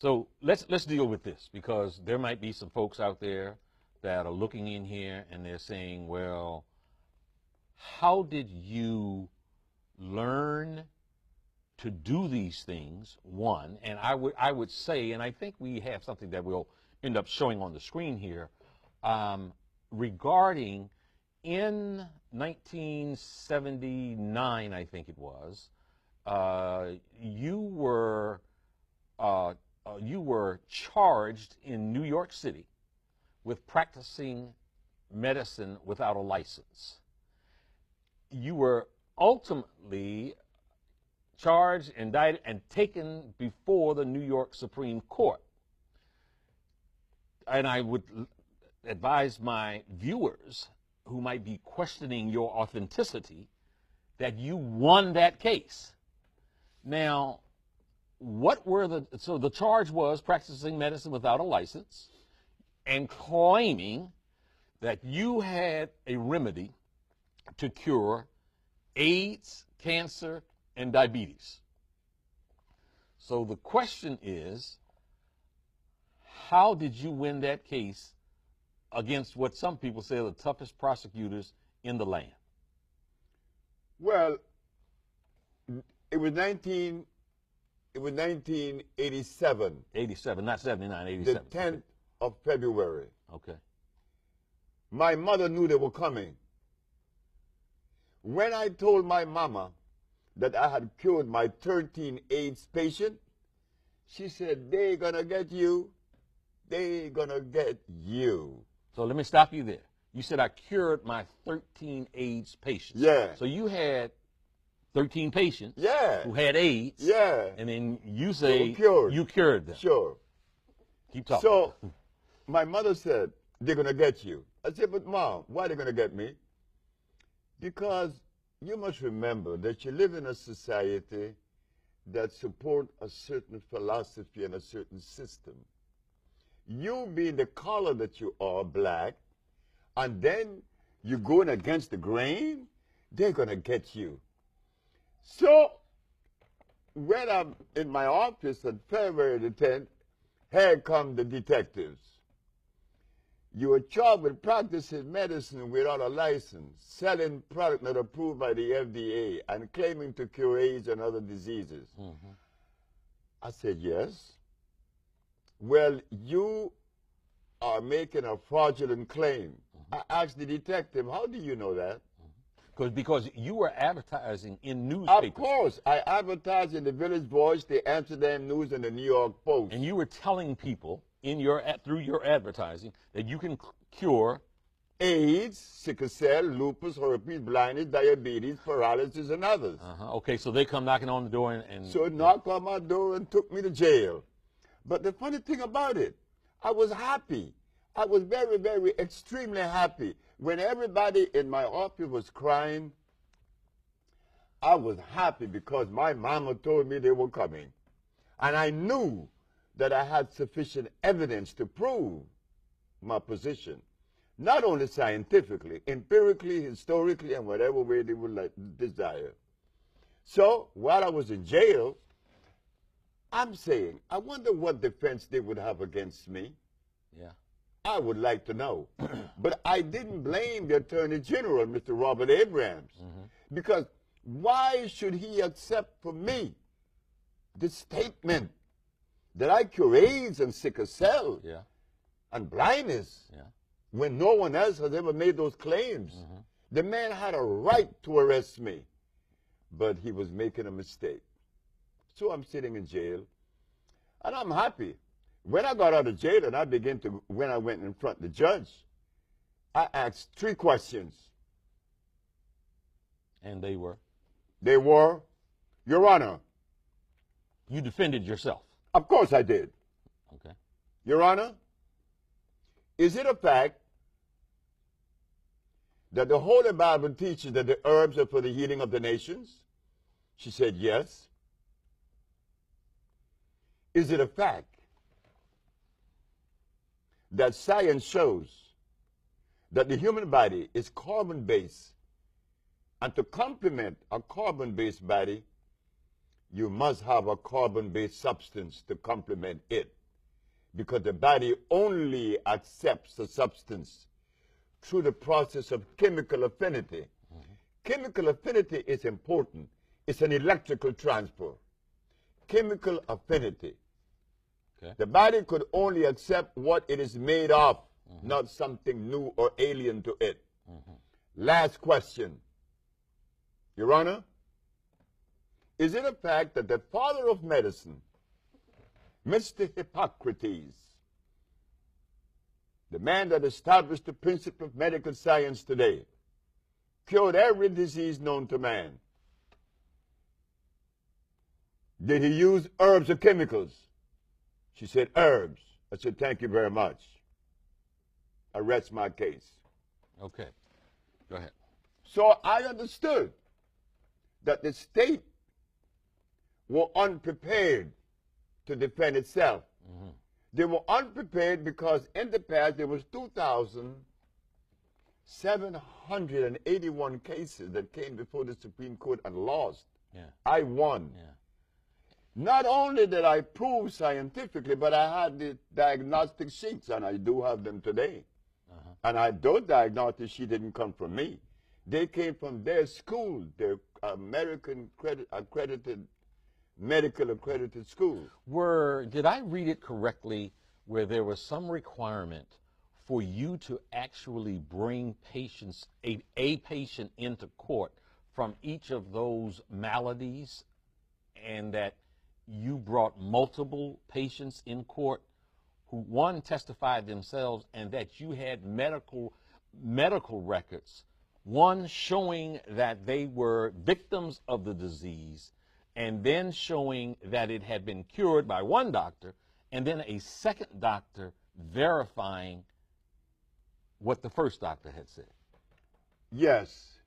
So let's deal with this, because there might be some folks out there that are looking in here and they're saying, well, how did you learn to do these things? One, and I would say, and I think we have something that we'll end up showing on the screen here, regarding in 1979, I think it was, you were charged in New York City with practicing medicine without a license. You were ultimately charged, indicted, and taken before the New York Supreme Court. And I would advise my viewers who might be questioning your authenticity that you won that case. Now, so the charge was practicing medicine without a license and claiming that you had a remedy to cure AIDS, cancer, and diabetes. So the question is, how did you win that case against what some people say are the toughest prosecutors in the land? Well, it was 1987. 87, not 79, 87. The 10th of February. Okay. My mother knew they were coming. When I told my mama that I had cured my 13 AIDS patient, she said, "They're gonna get you. They're gonna get you." So let me stop you there. You said I cured my 13 AIDS patients. Yeah. So you had 13 patients, yeah, who had AIDS, yeah, and then you say you cured them. Sure. Keep talking. So my mother said, "They're going to get you." I said, "But Mom, why are they going to get me?" Because you must remember that you live in a society that supports a certain philosophy and a certain system. You being the color that you are, black, and then you're going against the grain, they're going to get you. So when I'm in my office on February the 10th, here come the detectives. You are charged with practicing medicine without a license, selling product not approved by the FDA, and claiming to cure AIDS and other diseases. Mm-hmm. I said, yes. Well, you are making a fraudulent claim. Mm-hmm. I asked the detective, how do you know that? Because you were advertising in newspapers. Of course. I advertised in the Village Voice, the Amsterdam News, and the New York Post. And you were telling people through your advertising that you can cure AIDS, sickle cell, lupus, herpes, blindness, diabetes, paralysis, and others. Okay, so they come knocking on the door and So knocked on my door and took me to jail. But the funny thing about it, I was happy. I was very, very, extremely happy. When everybody in my office was crying, I was happy because my mama told me they were coming. And I knew that I had sufficient evidence to prove my position. Not only scientifically, empirically, historically, and whatever way they would desire. So while I was in jail, I'm saying, I wonder what defense they would have against me. Yeah. I would like to know. But I didn't blame the Attorney General, Mr. Robert Abrams, because why should he accept from me the statement that I cure AIDS and sickle cell and blindness when no one else has ever made those claims? The man had a right to arrest me, but he was making a mistake. So I'm sitting in jail, and I'm happy. When I got out of jail and when I went in front of the judge, I asked 3 questions. And they were? They were, Your Honor. You defended yourself? Of course I did. Okay. Your Honor, is it a fact that the Holy Bible teaches that the herbs are for the healing of the nations? She said, yes. Is it a fact that science shows that the human body is carbon-based, and to complement a carbon-based body, you must have a carbon-based substance to complement it, because the body only accepts a substance through the process of chemical affinity. Chemical affinity is important. It's an electrical transport. Chemical affinity. Okay. The body could only accept what it is made of, not something new or alien to it. Last question. Your Honor, is it a fact that the father of medicine, Mr. Hippocrates, the man that established the principle of medical science today, cured every disease known to man? Did he use herbs or chemicals? She said, herbs. I said, thank you very much. I rest my case. Okay. Go ahead. So I understood that the state were unprepared to defend itself. They were unprepared because in the past there was 2,781 cases that came before the Supreme Court and lost. Yeah. I won. Yeah. Not only did I prove scientifically, but I had the diagnostic sheets, and I do have them today. And those diagnostic sheets didn't come from me. They came from their school, their American accredited, medical accredited school. Did I read it correctly where there was some requirement for you to actually bring patients, a patient into court from each of those maladies, and that you brought multiple patients in court who, one, testified themselves, and that you had medical records, one showing that they were victims of the disease, and then showing that it had been cured by one doctor, and then a second doctor verifying what the first doctor had said? Yes.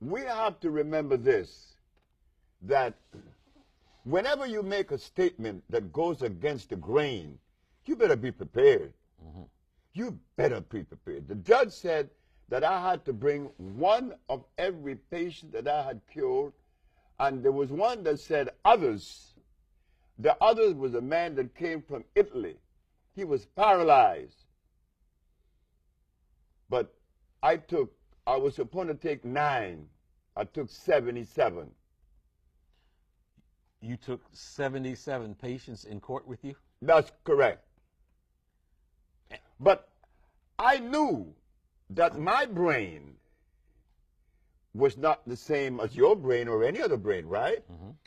We have to remember this, that whenever you make a statement that goes against the grain, you better be prepared. You better be prepared. The judge said that I had to bring one of every patient that I had cured, and there was one that said others. The other was a man that came from Italy. He was paralyzed. But I was supposed to take 9. I took 77. You took 77 patients in court with you? That's correct. But I knew that my brain was not the same as your brain or any other brain, right?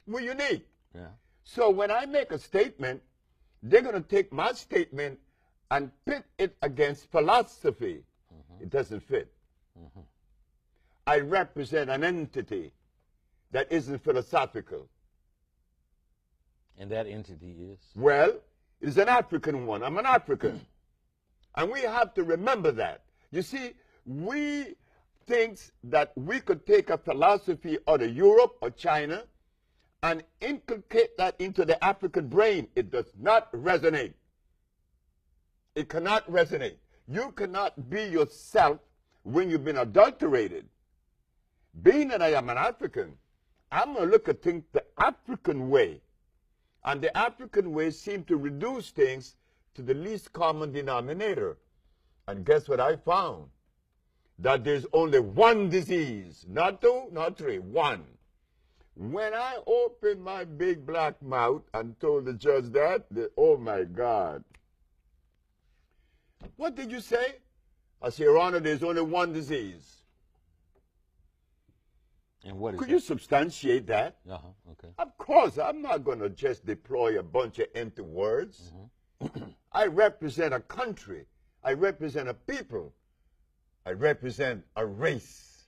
We're unique. Yeah. So when I make a statement, they're going to take my statement and pit it against philosophy. It doesn't fit. I represent an entity that isn't philosophical. And that entity is? Well, it's an African one. I'm an African. And we have to remember that. You see, we think that we could take a philosophy out of Europe or China and inculcate that into the African brain. It does not resonate. It cannot resonate. You cannot be yourself when you've been adulterated. Being that I am an African, I'm going to look at things the African way. And the African way seems to reduce things to the least common denominator. And guess what I found? That there's only one disease. Not 2, not 3, 1. When I opened my big black mouth and told the judge that, oh my God. What did you say? I said, Your Honor, there's only one disease. And what is Could that? you substantiate that? Okay. Of course, I'm not going to just deploy a bunch of empty words. I represent a country. I represent a people. I represent a race.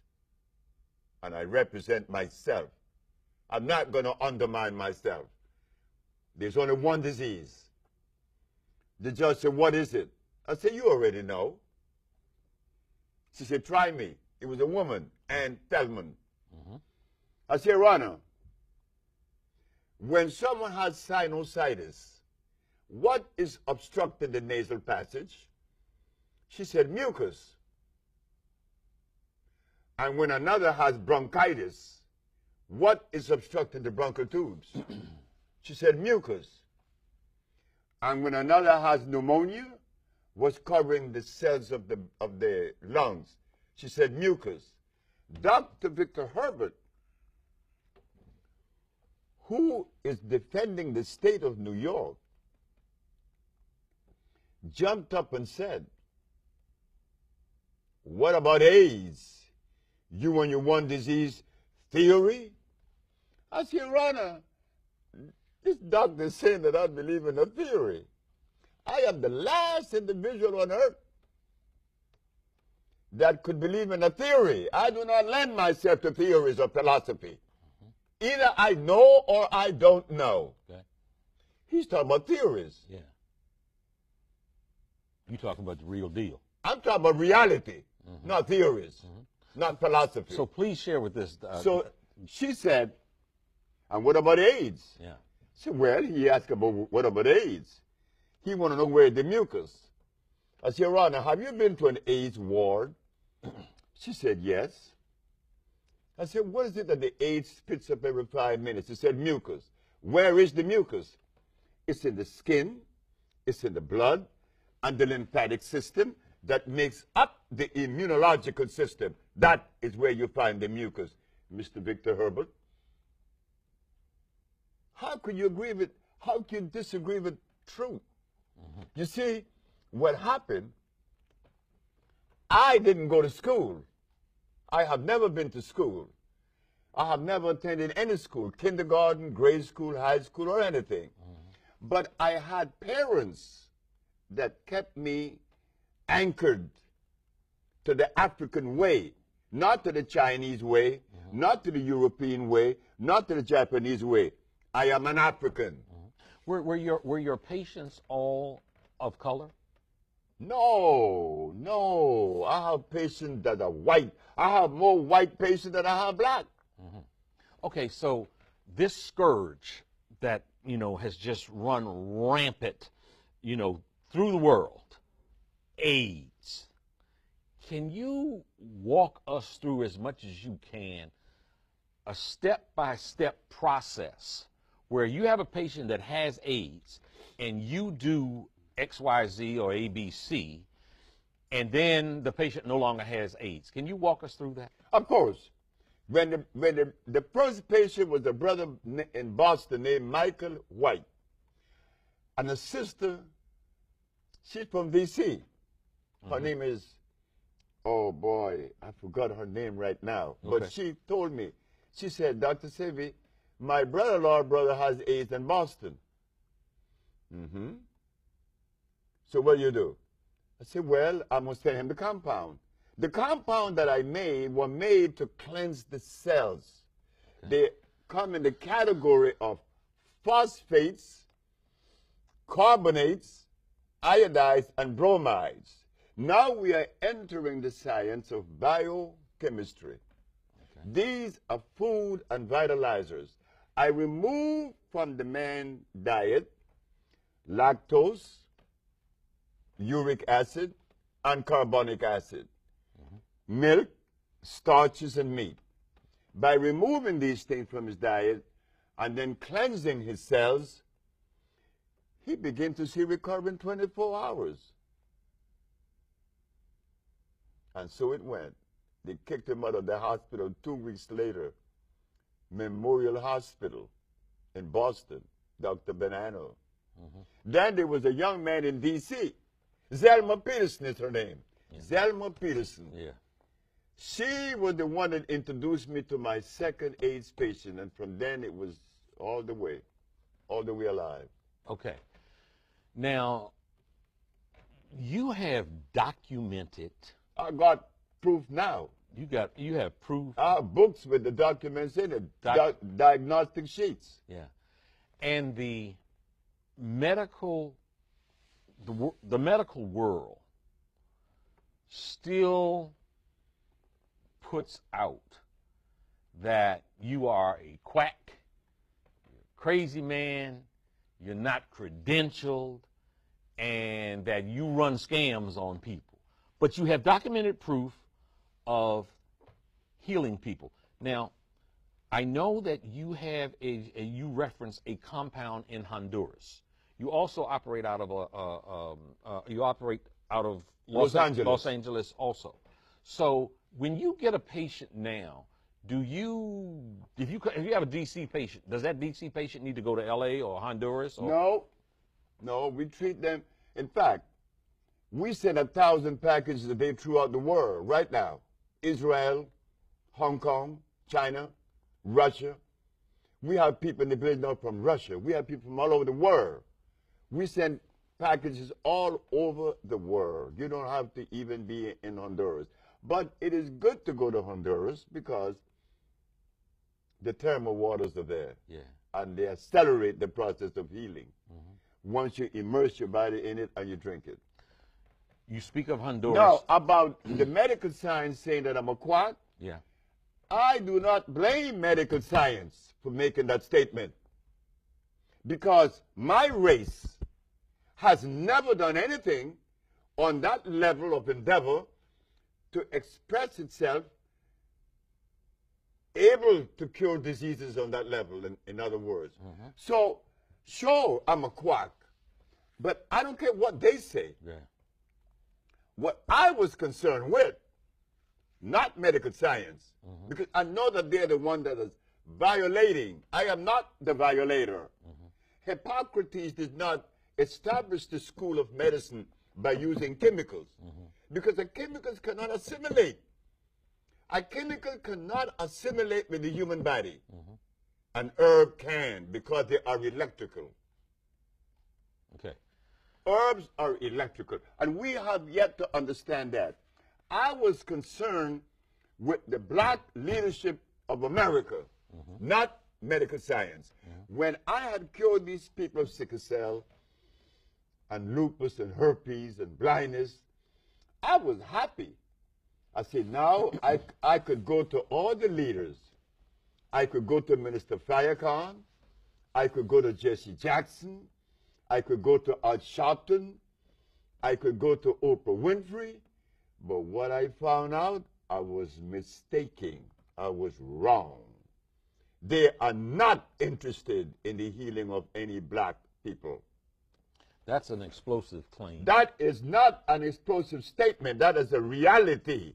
And I represent myself. I'm not going to undermine myself. There's only one disease. The judge said, what is it? I said, you already know. She said, try me. It was a woman, Ann Thelman. I said, Your Honor, when someone has sinusitis, what is obstructing the nasal passage? She said, mucus. And when another has bronchitis, what is obstructing the bronchial tubes? She said, mucus. And when another has pneumonia, what's covering the cells of the lungs? She said, mucus. Dr. Victor Herbert, who is defending the state of New York, jumped up and said, what about AIDS? You and your one disease theory? I said, Your Honor, this doctor is saying that I believe in a theory. I am the last individual on earth that could believe in a theory. I do not lend myself to theories or philosophy. Either I know or I don't know. Okay. He's talking about theories. Yeah. You talking about the real deal. I'm talking about reality, not theories, not philosophy. So please share with this. So she said, and what about AIDS? Yeah. I said, well, he asked about what about AIDS? He want to know where the mucus. I said, Your Honor, have you been to an AIDS ward? She said, yes. I said, what is it that the AIDS spits up every 5 minutes? She said, mucus. Where is the mucus? It's in the skin, it's in the blood, and the lymphatic system that makes up the immunological system. That is where you find the mucus, Mr. Victor Herbert. How can you agree with, how can you disagree with truth? You see, what happened, I didn't go to school. I have never been to school. I have never attended any school, kindergarten, grade school, high school, or anything. But I had parents that kept me anchored to the African way, not to the Chinese way, not to the European way, not to the Japanese way. I am an African. Were your patients all of color? No, no. I have patients that are white. I have more white patients than I have black. Okay, so this scourge that, you know, has just run rampant, you know, through the world, AIDS. Can you walk us through as much as you can a step-by-step process where you have a patient that has AIDS and you do XYZ or ABC, and then the patient no longer has AIDS? Can you walk us through that? Of course. When the first patient was a brother in Boston named Michael White, and a sister, she's from D.C. Her name is, oh boy, I forgot her name right now. Okay. But she told me, she said, Dr. Sabi, my brother-in-law brother has AIDS in Boston. So what do you do? I said, well, I must send him the compound. The compound that I made were made to cleanse the cells. They come in the category of phosphates, carbonates, iodides, and bromides. Now we are entering the science of biochemistry. These are food and vitalizers. I remove from the man's diet lactose, uric acid, and carbonic acid, milk, starches, and meat. By removing these things from his diet and then cleansing his cells, he began to see recovery in 24 hours. And so it went. They kicked him out of the hospital 2 weeks later. Memorial Hospital in Boston, Dr. Bonanno. Then there was a young man in D.C. Zelma Peterson is her name. Zelma Peterson. Yeah. She was the one that introduced me to my second AIDS patient, and from then it was all the way alive. Okay. Now, you have documented. I got proof now. You have proof. I have books with the documents in it, diagnostic sheets. Yeah. And the medical world still puts out that you are a quack, you're a crazy man, you're not credentialed, and that you run scams on people. But you have documented proof of healing people. Now, I know that you have you reference a compound in Honduras. You also operate out of you operate out of Los Angeles. Los Angeles also. So when you get a patient now, do you, if you have a DC patient, does that DC patient need to go to LA or Honduras? Or? No, we treat them. In fact, we send 1,000 packages a day throughout the world right now. Israel, Hong Kong, China, Russia. We have people in the village now from Russia. We have people from all over the world. We send packages all over the world. You don't have to even be in Honduras. But it is good to go to Honduras because the thermal waters are there. Yeah. And they accelerate the process of healing once you immerse your body in it and you drink it. You speak of Honduras. Now, about the medical science saying that I'm a quack, yeah. I do not blame medical science for making that statement because my race has never done anything on that level of endeavor to express itself able to cure diseases on that level, in other words. So, sure, I'm a quack, but I don't care what they say. Yeah. What I was concerned with, not medical science, because I know that they're the one that is violating. I am not the violator. Hippocrates did not establish the school of medicine by using chemicals, because the chemicals cannot assimilate. A chemical cannot assimilate with the human body. An herb can because they are electrical. Okay. Herbs are electrical, and we have yet to understand that. I was concerned with the black leadership of America, not medical science. When I had cured these people of sickle cell and lupus and herpes and blindness, I was happy. I said, now I could go to all the leaders. I could go to Minister Farrakhan. I could go to Jesse Jackson. I could go to Al Sharpton. I could go to Oprah Winfrey. But what I found out, I was mistaken. I was wrong. They are not interested in the healing of any black people. That's an explosive claim. That is not an explosive statement. That is a reality.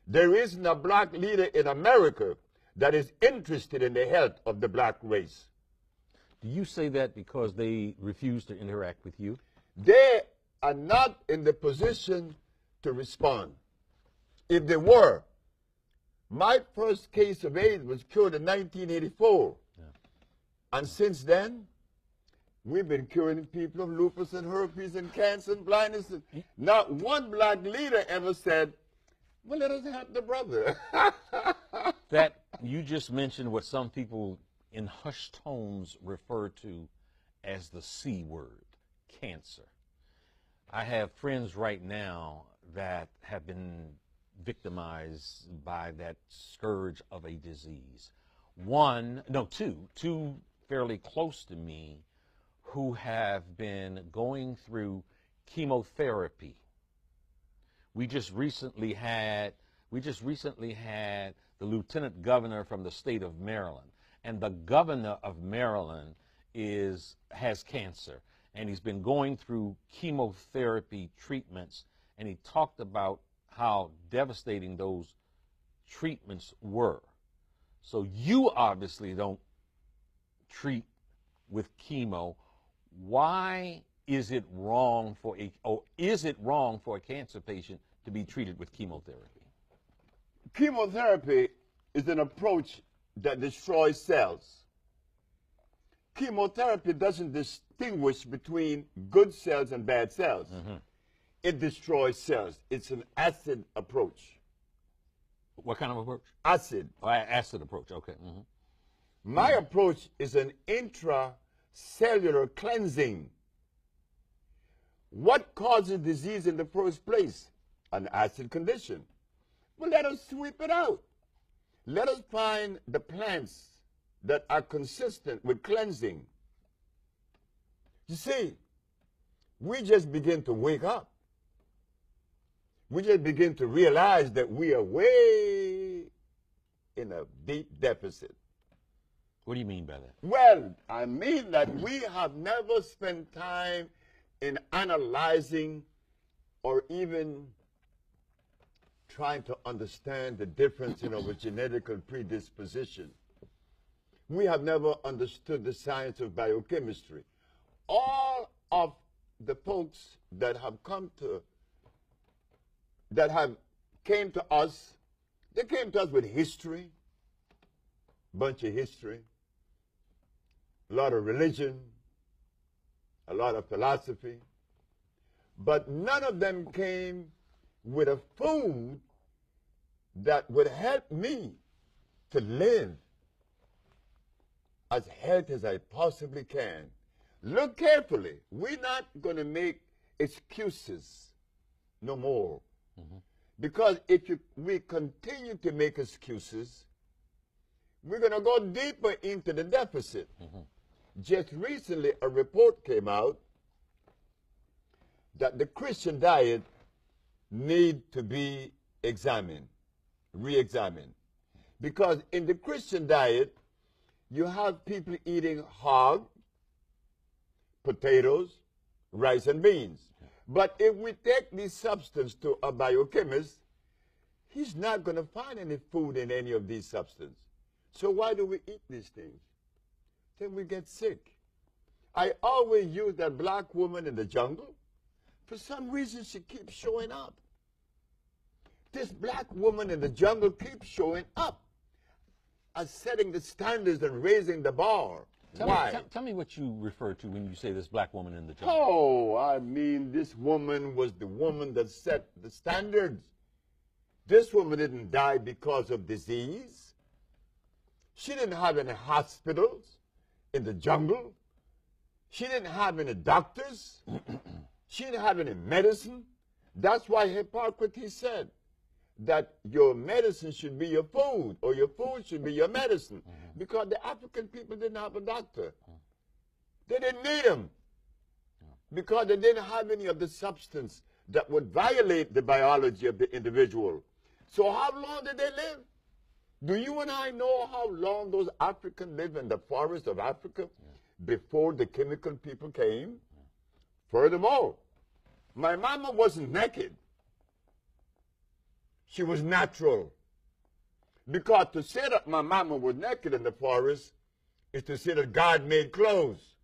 There isn't a black leader in America that is interested in the health of the black race. Do you say that because they refuse to interact with you? They are not in the position to respond. If they were, my first case of AIDS was cured in 1984. Yeah. And since then, we've been curing people of lupus and herpes and cancer and blindness. Not one black leader ever said, well, let us help the brother. That you just mentioned what some people in hushed tones refer to as the C word, cancer. I have friends right now that have been victimized by that scourge of a disease. Two fairly close to me who have been going through chemotherapy. We just recently had the lieutenant governor from the state of Maryland, and the governor of Maryland has cancer, and he's been going through chemotherapy treatments, and he talked about how devastating those treatments were. So you obviously don't treat with chemo. Why is it wrong for a cancer patient to be treated with chemotherapy? Chemotherapy is an approach that destroys cells. Chemotherapy doesn't distinguish between good cells and bad cells. It destroys cells. It's an acid approach. What kind of approach? Acid. Oh, acid approach, okay. My approach is an intracellular cleansing. What causes disease in the first place? An acid condition. Well, let us sweep it out. Let us find the plants that are consistent with cleansing. You see, we just begin to wake up. We just begin to realize that we are way in a deep deficit. What do you mean by that? Well, I mean that we have never spent time in analyzing or even trying to understand the difference in our genetical predisposition. We have never understood the science of biochemistry. All of the folks that have came to us, they came to us with history, bunch of history, a lot of religion, a lot of philosophy, but none of them came with a food that would help me to live as healthy as I possibly can. Look carefully. We're not going to make excuses no more. Mm-hmm. Because if we continue to make excuses, we're going to go deeper into the deficit. Mm-hmm. Just recently, a report came out that the Christian diet need to be examined, re-examined. Because in the Christian diet, you have people eating hog, potatoes, rice, and beans. But if we take this substance to a biochemist, he's not going to find any food in any of these substances. So why do we eat these things? Then we get sick. I always use that black woman in the jungle. For some reason, she keeps showing up. This black woman in the jungle keeps showing up as setting the standards and raising the bar. Why? Tell me what you refer to when you say this black woman in the jungle. Oh, I mean, this woman was the woman that set the standards. This woman didn't die because of disease. She didn't have any hospitals in the jungle. She didn't have any doctors. She didn't have any medicine. That's why Hippocrates said that your medicine should be your food, or your food should be your medicine. Mm-hmm. Because the African people didn't have a doctor. They didn't need him. Because they didn't have any of the substance that would violate the biology of the individual. So how long did they live? Do you and I know how long those Africans lived in the forests of Africa before the chemical people came? Furthermore, my mama wasn't naked. She was natural. Because to say that my mama was naked in the forest is to say that God made clothes.